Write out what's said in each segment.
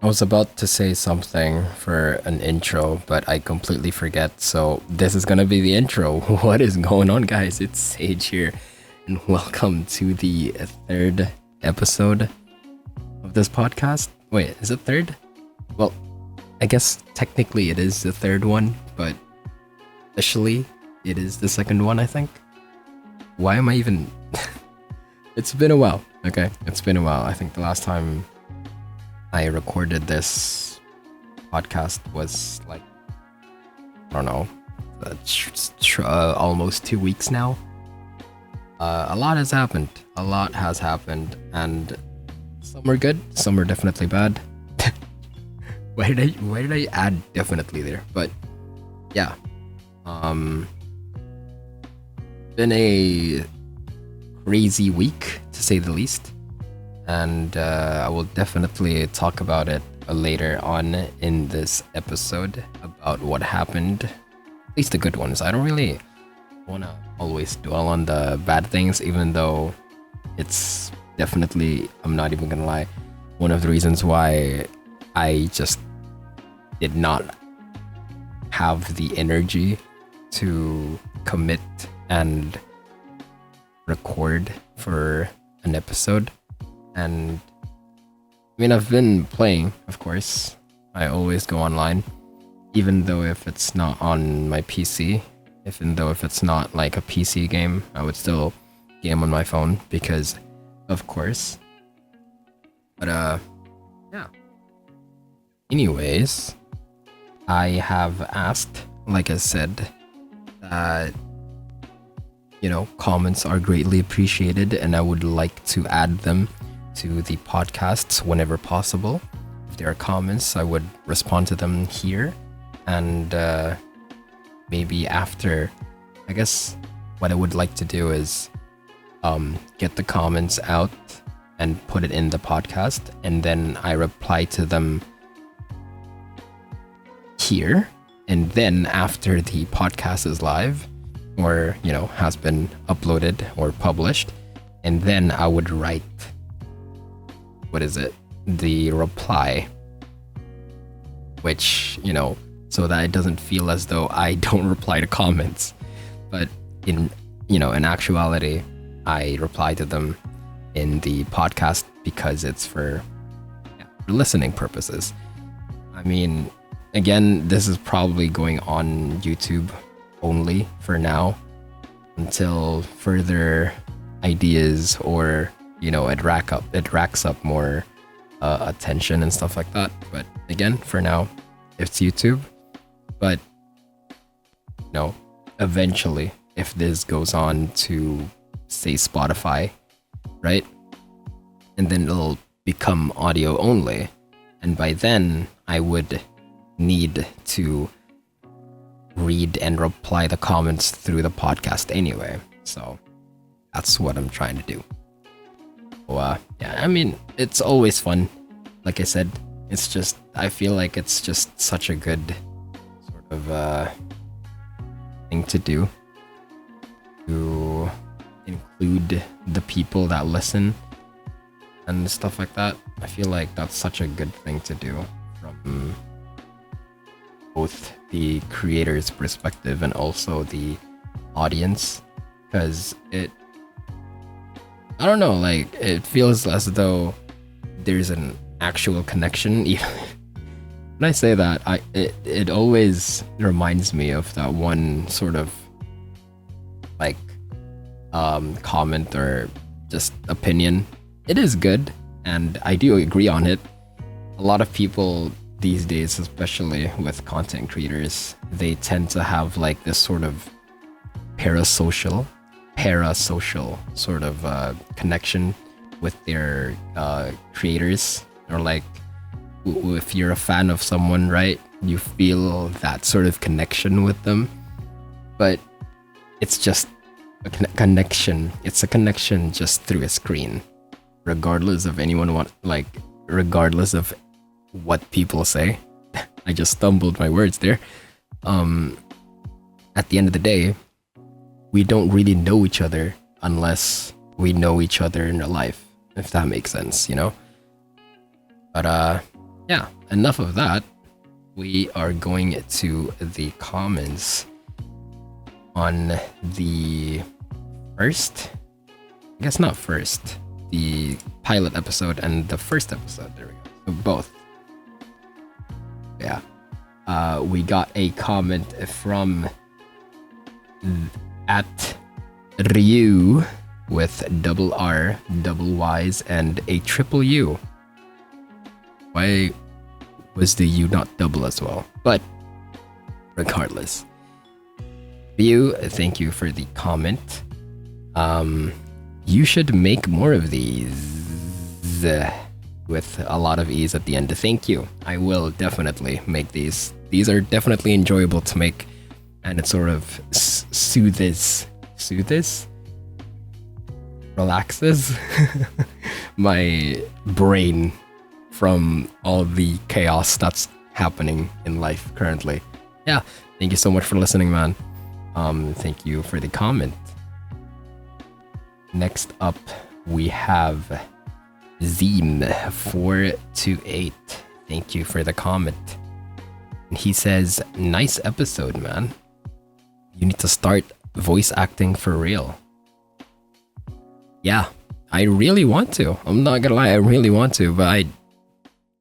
I was about to say something for an intro, but I completely forget. So this is gonna be the intro. What is going on, guys? It's Sage here, and welcome to the third episode of this podcast. Wait, is it third? Well, I guess technically it is the third one, but officially it is the second one, I think. Why am I even... It's been a while, okay? It's been a while. I think the last time I recorded this podcast was like, I don't know, almost 2 weeks now. A lot has happened. And some are good, some are definitely bad. Why did I add definitely there? But yeah, been a crazy week to say the least, and I will definitely talk about it later on in this episode about what happened, at least the good ones. I don't really want to always dwell on the bad things, even though it's definitely, I'm not even gonna lie, one of the reasons why I just did not have the energy to commit and record for an episode. And I mean, I've been playing, of course. I always go online, even though if it's not on my PC, even though if it's not like a PC game, I would still game on my phone because, of course. But yeah. Anyways, I have asked, like I said, that comments are greatly appreciated, and I would like to add them to the podcasts whenever possible. If there are comments, I would respond to them here, and maybe after, I guess what I would like to do is get the comments out and put it in the podcast, and then I reply to them here, and then after the podcast is live, or has been uploaded or published, and then I would write the reply, which so that it doesn't feel as though I don't reply to comments, but in actuality I reply to them in the podcast because it's for listening purposes. I mean, again, this is probably going on YouTube only for now until further ideas, or it racks up more attention and stuff like that. But again, for now it's YouTube. But eventually, if this goes on to say Spotify, right, and then it'll become audio only, and by then I would need to read and reply the comments through the podcast anyway. So that's what I'm trying to do. So, yeah, I mean, it's always fun. Like I said, it's just, I feel like it's just such a good sort of thing to do, to include the people that listen and stuff like that. I feel like that's such a good thing to do from both the creator's perspective and also the audience, because I don't know, like, it feels as though there's an actual connection. Even when I say that, it always reminds me of that one sort of like comment or just opinion. It is good, and I do agree on it. A lot of people these days, especially with content creators, they tend to have like this sort of parasocial sort of connection with their creators, or like if you're a fan of someone, right, you feel that sort of connection with them. But it's just a connection. It's a connection just through a screen, regardless of regardless of what people say. I just stumbled my words there. At the end of the day, we don't really know each other unless we know each other in real life, if that makes sense, But yeah, enough of that. We are going to the comments on the first, I guess not first, the pilot episode and the first episode. There we go. So both. Yeah. We got a comment from at Ryu with double R, double Y's, and a triple U. Why was the U not double as well? But regardless, Ryu, thank you for the comment. You should make more of these with a lot of E's at the end. Thank you. I will definitely make these. These are definitely enjoyable to make, and it sort of soothes, relaxes my brain from all the chaos that's happening in life currently. Yeah, thank you so much for listening, man. Thank you for the comment. Next up, we have Zeem428. Thank you for the comment. And he says, nice episode, man. You need to start voice acting for real. Yeah, I really want to. I'm not gonna lie, I really want to, but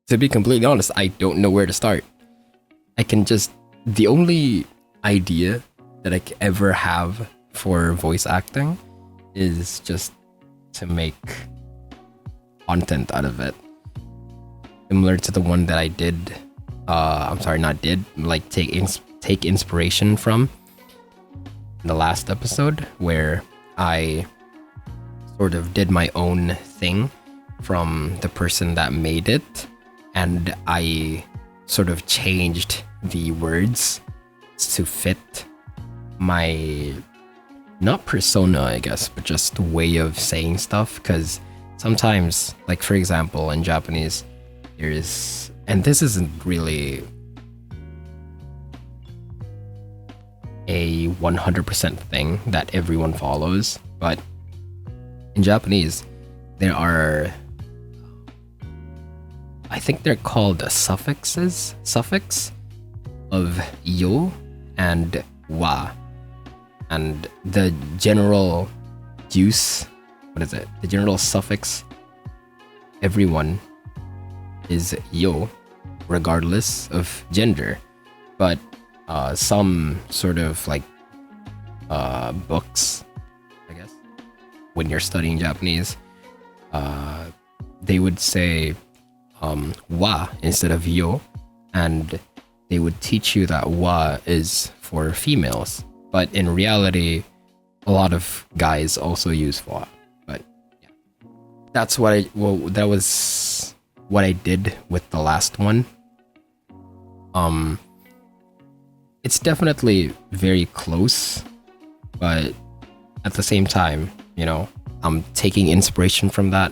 to be completely honest, I don't know where to start. The only idea that I could ever have for voice acting is just to make content out of it. Similar to the one that I did, take inspiration from in the last episode, where I sort of did my own thing from the person that made it, and I sort of changed the words to fit my, not persona, I guess, but just way of saying stuff. Because sometimes, like for example, in Japanese, there's, and this isn't really a 100% thing that everyone follows, but in Japanese, there are, I think they're called suffix of yo and wa. And the general the general suffix, everyone, is yo, regardless of gender. But some sort of like books, I guess, when you're studying Japanese, they would say wa instead of yo, and they would teach you that wa is for females. But in reality, a lot of guys also use wa. But yeah, that was what I did with the last one. It's definitely very close, but at the same time, you know, I'm taking inspiration from that,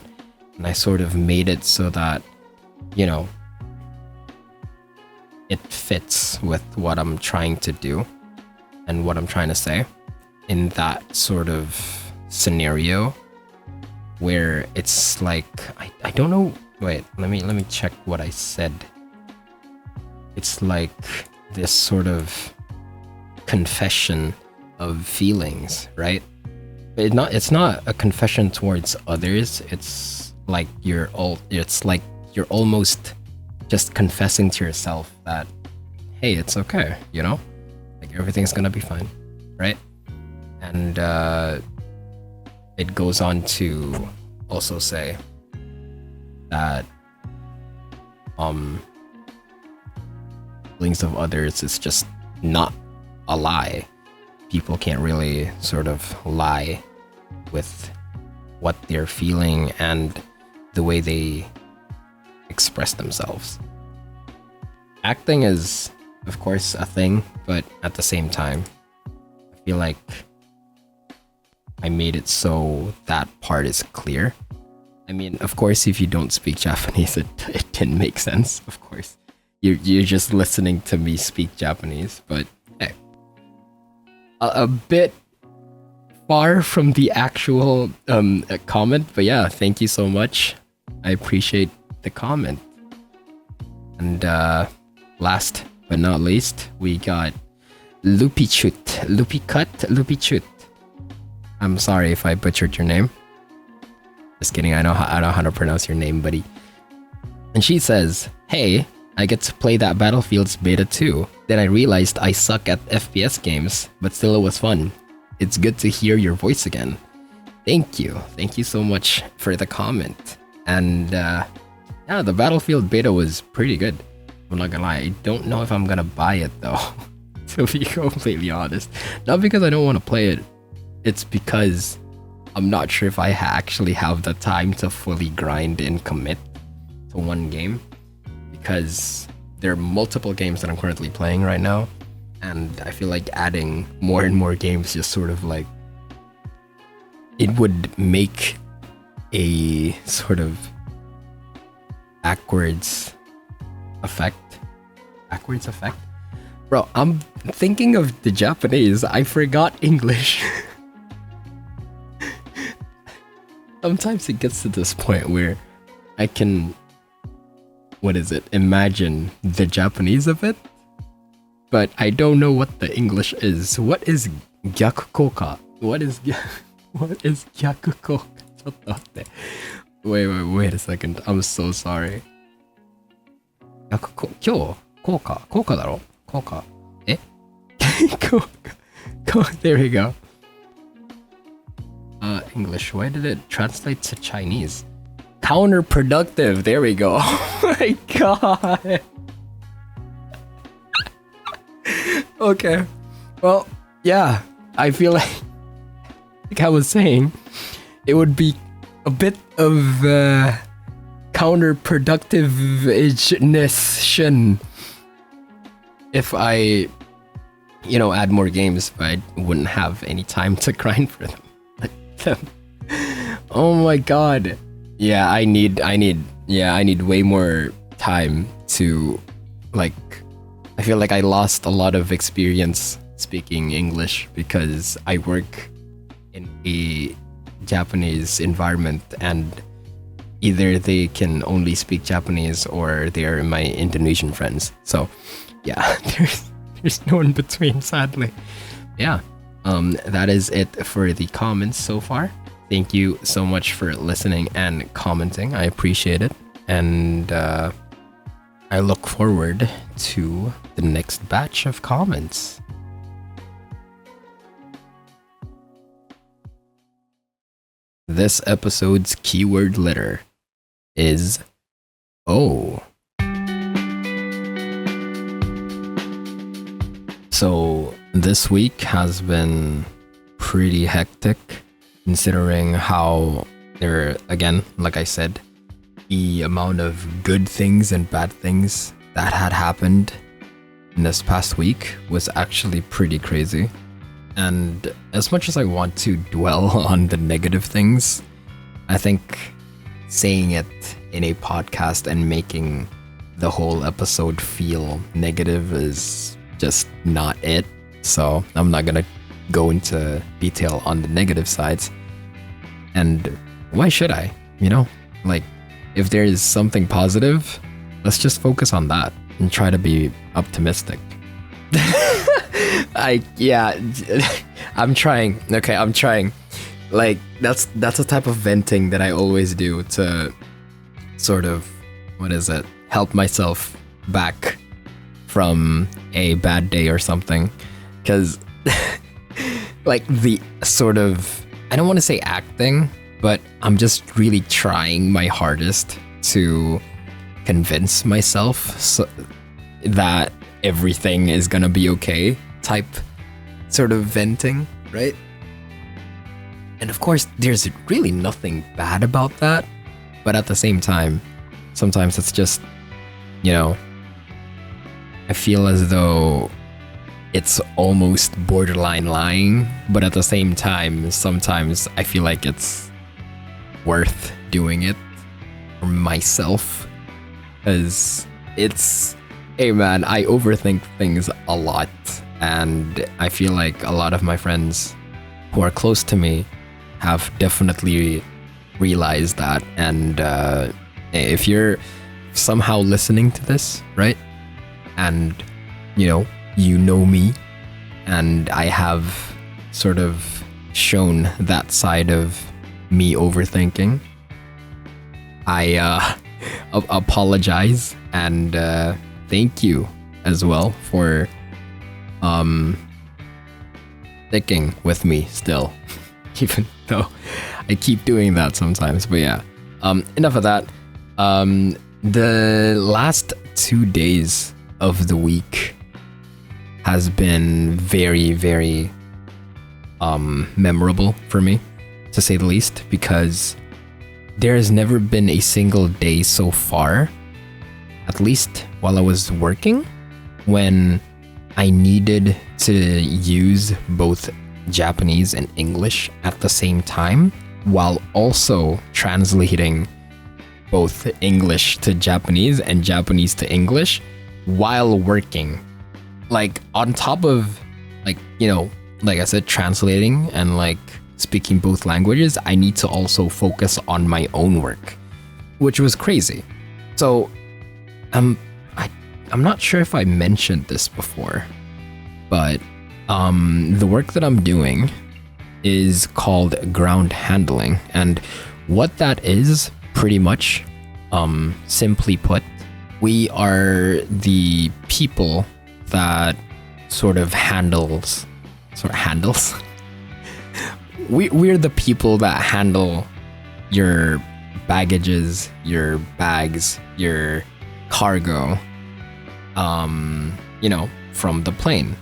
and I sort of made it so that, you know, it fits with what I'm trying to do and what I'm trying to say in that sort of scenario where it's like, I don't know, wait, let me check what I said. It's like this sort of confession of feelings, right? It's not a confession towards others. It's like you're almost just confessing to yourself that, hey, it's okay, you know, like everything's gonna be fine, right? And it goes on to also say that feelings of others is just not a lie. People can't really sort of lie with what they're feeling and the way they express themselves. Acting is, of course, a thing, but at the same time, I feel like I made it so that part is clear. I mean, of course, if you don't speak Japanese, it didn't make sense, of course. You're just listening to me speak Japanese, but hey, a bit far from the actual comment, but yeah, thank you so much. I appreciate the comment. And last but not least, we got Lupichut. I'm sorry if I butchered your name. Just kidding, I know how to pronounce your name, buddy. And she says, hey, I get to play that Battlefield's beta too. Then I realized I suck at FPS games, but still it was fun. It's good to hear your voice again. Thank you so much for the comment. And yeah, the Battlefield beta was pretty good. I'm not gonna lie, I don't know if I'm gonna buy it though, to be completely honest. Not because I don't want to play it, it's because I'm not sure if I actually have the time to fully grind and commit to one game, because there are multiple games that I'm currently playing right now, and I feel like adding more and more games just sort of like, it would make a sort of backwards effect. Bro, I'm thinking of the Japanese. I forgot English. Sometimes it gets to this point where I can, imagine the Japanese of it, but I don't know what the English is. What is gyakukoka? What is gyakukoka? Wait a second. I'm so sorry. Koka daro? Koka. Eh? Koka. There we go. English. Why did it translate to Chinese? Counterproductive. There we go. Oh my god. Okay. Well, yeah. I feel like I was saying, it would be a bit of counterproductiveness if I, add more games, but I wouldn't have any time to grind for them. Oh my god. Yeah, I need way more time to, like, I feel like I lost a lot of experience speaking English because I work in a Japanese environment, and either they can only speak Japanese or they're my Indonesian friends. So yeah, there's no in between, sadly. Yeah, that is it for the comments so far. Thank you so much for listening and commenting. I appreciate it, and I look forward to the next batch of comments. This episode's keyword letter is O. So this week has been pretty hectic, considering how there, again, like I said, the amount of good things and bad things that had happened in this past week was actually pretty crazy. And as much as I want to dwell on the negative things, I think saying it in a podcast and making the whole episode feel negative is just not it. So I'm not gonna go into detail on the negative sides. And why should I? Like, if there is something positive, let's just focus on that and try to be optimistic. I'm trying. Okay, I'm trying. Like, that's a type of venting that I always do to sort of, help myself back from a bad day or something. Because, like, the sort of, I don't want to say acting, but I'm just really trying my hardest to convince myself that everything is gonna be okay type sort of venting, right? And of course, there's really nothing bad about that, but at the same time, sometimes it's just, I feel as though it's almost borderline lying, but at the same time, sometimes I feel like it's worth doing it for myself, because hey man, I overthink things a lot, and I feel like a lot of my friends who are close to me have definitely realized that. And if you're somehow listening to this, right? And, you know me, and I have sort of shown that side of me overthinking. I apologize, and thank you as well for sticking with me still, even though I keep doing that sometimes. But yeah, enough of that. The last 2 days of the week has been very, very memorable for me, to say the least, because there has never been a single day so far, at least while I was working, when I needed to use both Japanese and English at the same time, while also translating both English to Japanese and Japanese to English while working. Like, on top of, like, like I said, translating and like speaking both languages, I need to also focus on my own work, which was crazy. So I'm not sure if I mentioned this before, but the work that I'm doing is called ground handling, and what that is, pretty much, simply put, we are the people that sort of handles. We're the people that handle your baggages, your bags, your cargo, from the plane.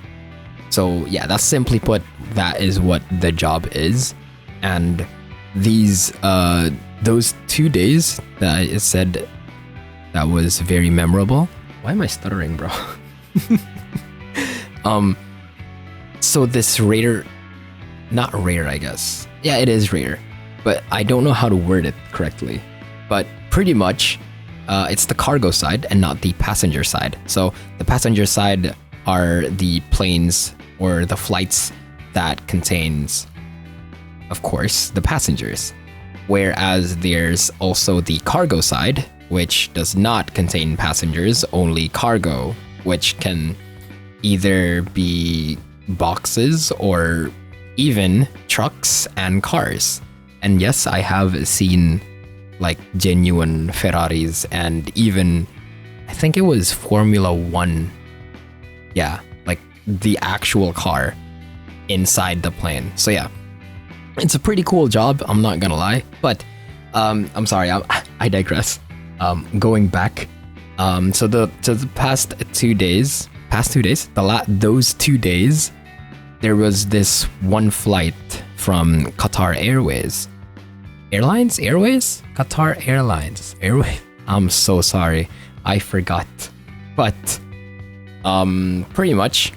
So yeah, that's simply put, that is what the job is. And those 2 days that I said that was very memorable. Why am I stuttering, bro? So this raider, not raider, I guess. Yeah, it is raider, but I don't know how to word it correctly. But pretty much, it's the cargo side and not the passenger side. So the passenger side are the planes or the flights that contains, of course, the passengers. Whereas there's also the cargo side, which does not contain passengers, only cargo, which can either be boxes or even trucks and cars. And yes, I have seen like genuine Ferraris and even, I think it was Formula One. Yeah, like the actual car inside the plane. So yeah, it's a pretty cool job, I'm not gonna lie. But I'm sorry, I digress. Going back, so the past 2 days, those 2 days, there was this one flight from Qatar Airways. Qatar Airways. I'm so sorry, I forgot. But pretty much,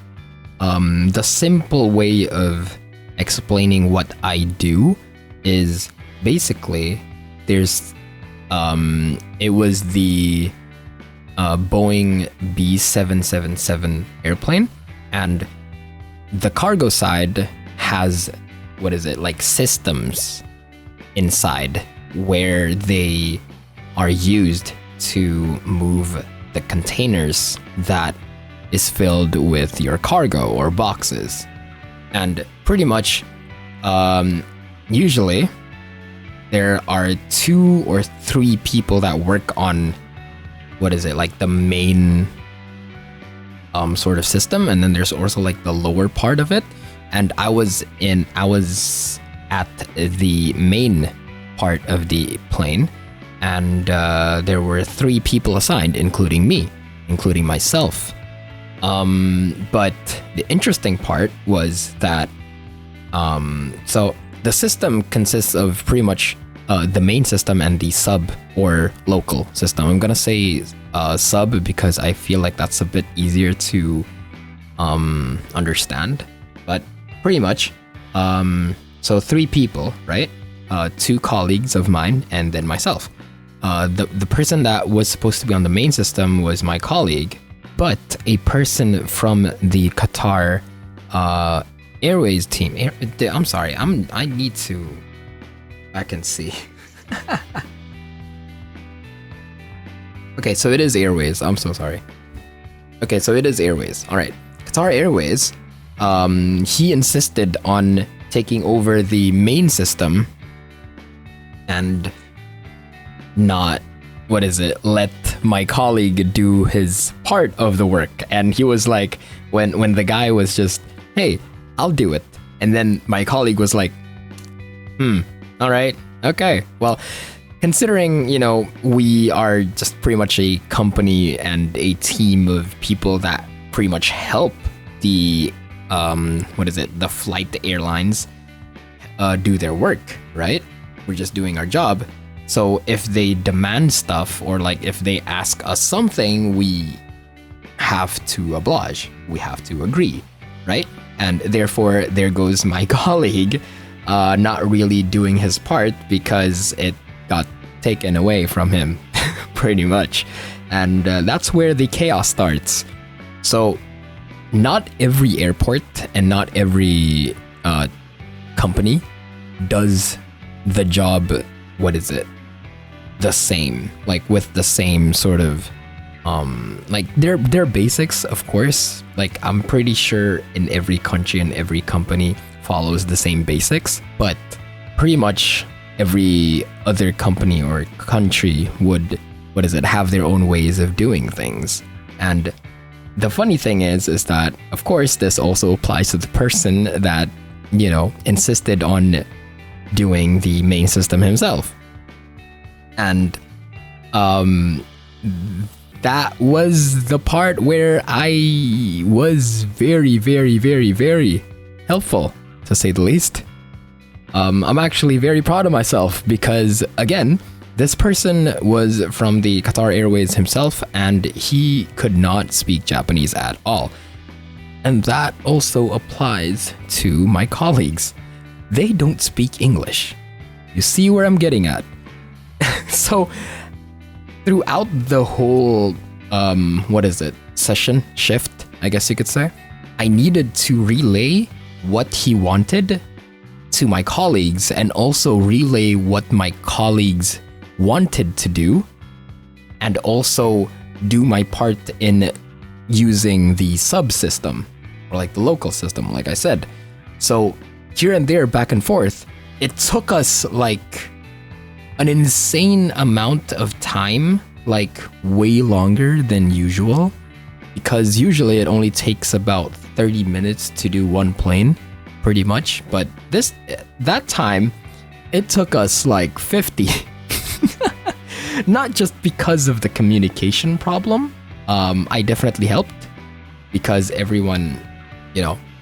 the simple way of explaining what I do is basically there's it was the Boeing B777 airplane, and the cargo side has, like systems inside where they are used to move the containers that is filled with your cargo or boxes. And pretty much, usually there are 2 or 3 people that work on, like the main sort of system, and then there's also like the lower part of it. And I was at the main part of the plane, and there were 3 people assigned, including myself. But the interesting part was that so the system consists of pretty much the main system and the sub or local system. I'm gonna say sub because I feel like that's a bit easier to understand. But pretty much, so 3 people, right? 2 colleagues of mine and then myself. The person that was supposed to be on the main system was my colleague, but a person from the Qatar Airways team. I'm sorry, I need to back and see. Okay, so it is Airways. I'm so sorry. Okay, so it is Airways. All right. Qatar Airways, he insisted on taking over the main system and not, let my colleague do his part of the work. And he was like, when the guy was just, hey, I'll do it. And then my colleague was like, all right, okay. Well, considering, we are just pretty much a company and a team of people that pretty much help the, the flight airlines do their work, right? We're just doing our job. So if they demand stuff or if they ask us something, we have to oblige. We have to agree, right? And therefore, there goes my colleague not really doing his part because it got taken away from him, pretty much. And that's where the chaos starts. So not every airport and not every company does the job, the same, with the same sort of their basics, of course. I'm pretty sure in every country and every company follows the same basics, but pretty much every other company or country would have their own ways of doing things. And the funny thing is that, of course, this also applies to the person that insisted on doing the main system himself. And that was the part where I was very, very, very, very helpful, to say the least. I'm actually very proud of myself because, again, this person was from the Qatar Airways himself and he could not speak Japanese at all. And that also applies to my colleagues. They don't speak English. You see where I'm getting at? So throughout the whole session shift, I guess you could say, I needed to relay what he wanted to my colleagues and also relay what my colleagues wanted to do, and also do my part in using the subsystem or the local system, like I said. So here and there, back and forth, it took us an insane amount of time, way longer than usual, because usually it only takes about 30 minutes to do one plane, pretty much. But that time, it took us 50. Not just because of the communication problem. I definitely helped because everyone,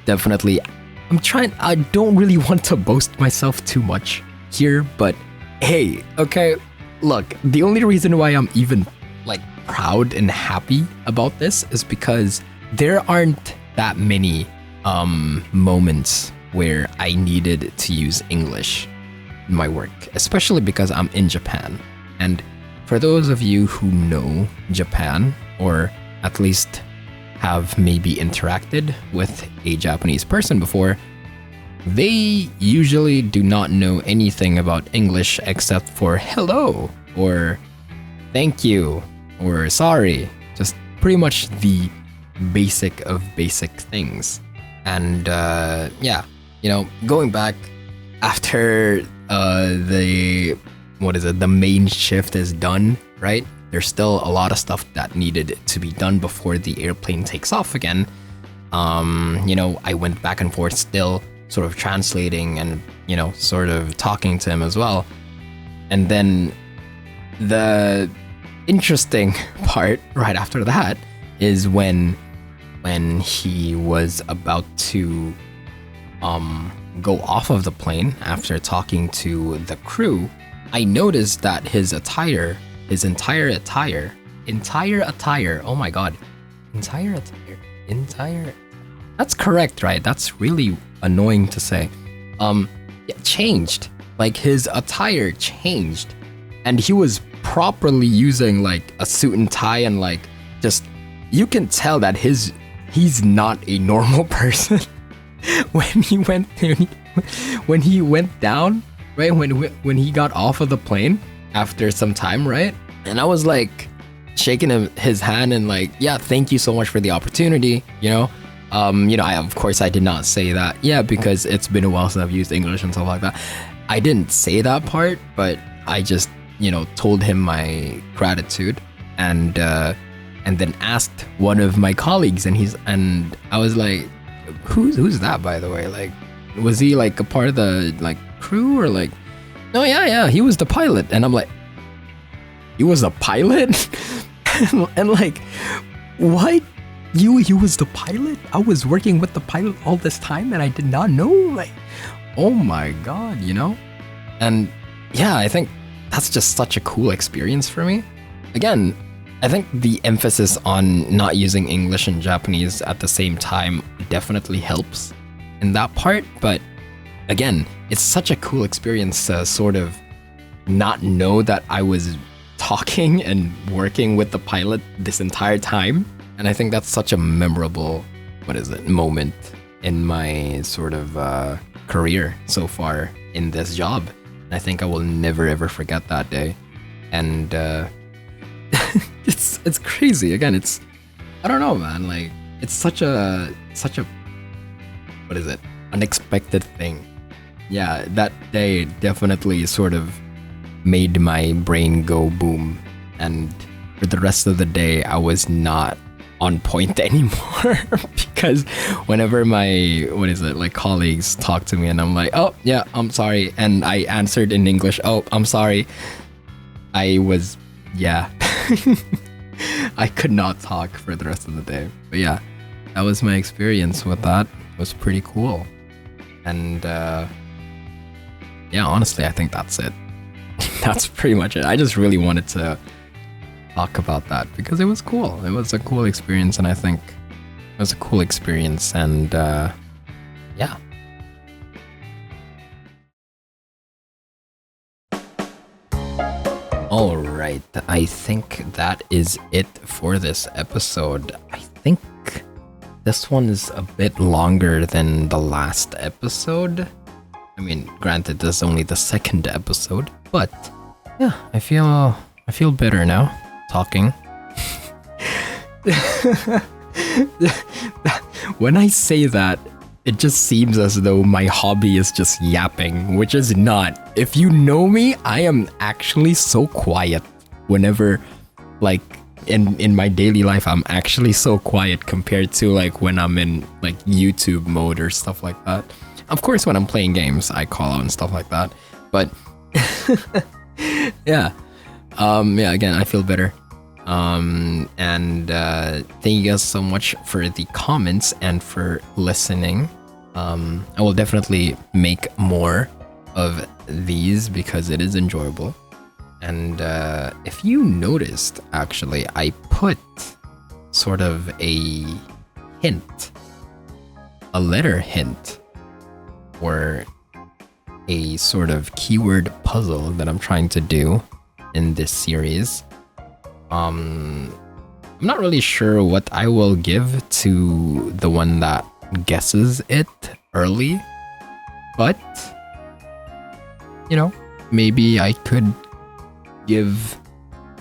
definitely. I don't really want to boast myself too much here, but hey, okay, look, the only reason why I'm even proud and happy about this is because there aren't that many moments where I needed to use English in my work, especially because I'm in Japan. And for those of you who know Japan, or at least have maybe interacted with a Japanese person before, they usually do not know anything about English except for hello, or thank you, or sorry. Just pretty much the basic of basic things. And going back after the main shift is done, right? There's still a lot of stuff that needed to be done before the airplane takes off again. I went back and forth still, sort of translating and, sort of talking to him as well. And then the interesting part right after that is when he was about to go off of the plane after talking to the crew, I noticed that his entire attire, oh my god, entire, that's correct, right? That's really annoying to say. Changed. His attire changed, and he was properly using a suit and tie, and just, you can tell that he's not a normal person. when he went down, right, when he got off of the plane after some time, right? And I was like, shaking his hand and like, yeah, thank you so much for the opportunity, of course I did not say that, yeah, because it's been a while since I've used English and stuff like that. I didn't say that part, but I just, told him my gratitude and then asked one of my colleagues, and I was like, who's that, by the way? Like, was he like a part of the like crew or like? No, yeah, he was the pilot. And I'm like, he was a pilot? and like, what? You was the pilot? I was working with the pilot all this time and I did not know? Like, oh my god, And yeah, I think that's just such a cool experience for me. Again, I think the emphasis on not using English and Japanese at the same time definitely helps in that part, but again, it's such a cool experience to sort of not know that I was talking and working with the pilot this entire time. And I think that's such a memorable, moment in my sort of career so far in this job. And I think I will never ever forget that day. And it's crazy. Again, I don't know, man. Like, it's such a unexpected thing. Yeah, that day definitely sort of made my brain go boom, and for the rest of the day I was not on point anymore because whenever my colleagues talk to me and I'm like, oh yeah, I'm sorry, and I answered in English, oh, I'm sorry, I was I could not talk for the rest of the day. But yeah, that was my experience with that. It was pretty cool. And honestly, I think that's it. That's pretty much it. I just really wanted to talk about that because it was cool. It was a cool experience, and I think it was a cool experience, and yeah. All right, I think that is it for this episode. I think this one is a bit longer than the last episode. I mean, granted, this is only the second episode, but yeah, I feel better now talking. When I say that, it just seems as though my hobby is just yapping, which is not. If you know me, I am actually so quiet whenever, like, in my daily life, I'm actually so quiet compared to like when I'm in like YouTube mode or stuff like that. Of course, when I'm playing games, I call out and stuff like that. But yeah, again, I feel better. And thank you guys so much for the comments and for listening. I will definitely make more of these because it is enjoyable. And if you noticed, actually, I put sort of a hint, a letter hint, or a sort of keyword puzzle that I'm trying to do in this series. I'm not really sure what I will give to the one that guesses it early, but maybe I could give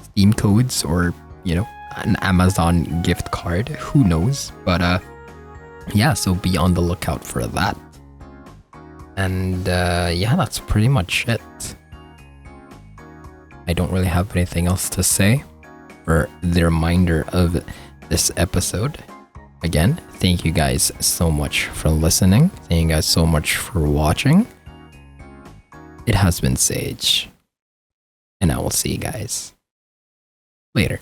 Steam codes or an Amazon gift card, who knows. But yeah, so be on the lookout for that. And yeah, that's pretty much it. I don't really have anything else to say for the reminder of this episode. Again, thank you guys so much for listening. Thank you guys so much for watching. It has been Sage, and I will see you guys later.